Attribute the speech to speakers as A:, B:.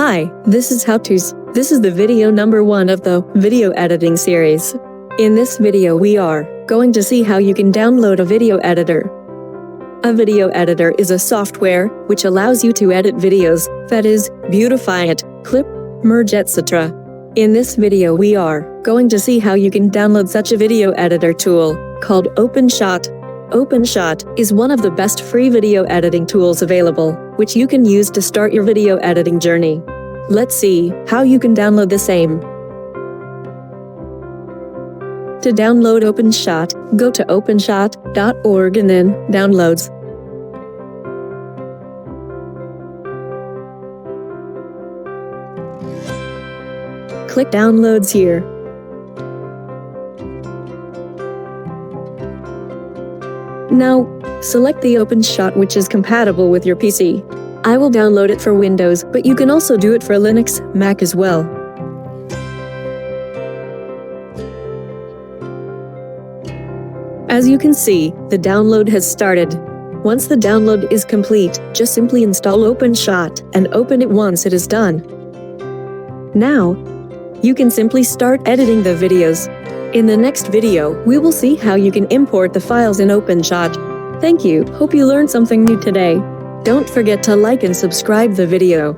A: Hi, this is How To's. This is the video number 1 of the video editing series. In this video we are going to see how you can download a video editor. A video editor is a software which allows you to edit videos, that is, beautify it, clip, merge, etc. In this video we are going to see how you can download such a video editor tool called Openshot. Openshot is one of the best free video editing tools available, which you can use to start your video editing journey. Let's see how you can download the same. To download Openshot, go to openshot.org and then Downloads. Click Downloads here. Now, select the Openshot which is compatible with your PC. I will download it for Windows, but you can also do it for Linux, Mac as well. As you can see, the download has started. Once the download is complete, just simply install Openshot and open it once it is done. Now, you can simply start editing the videos. In the next video, we will see how you can import the files in Openshot. Thank you, hope you learned something new today. Don't forget to like and subscribe the video.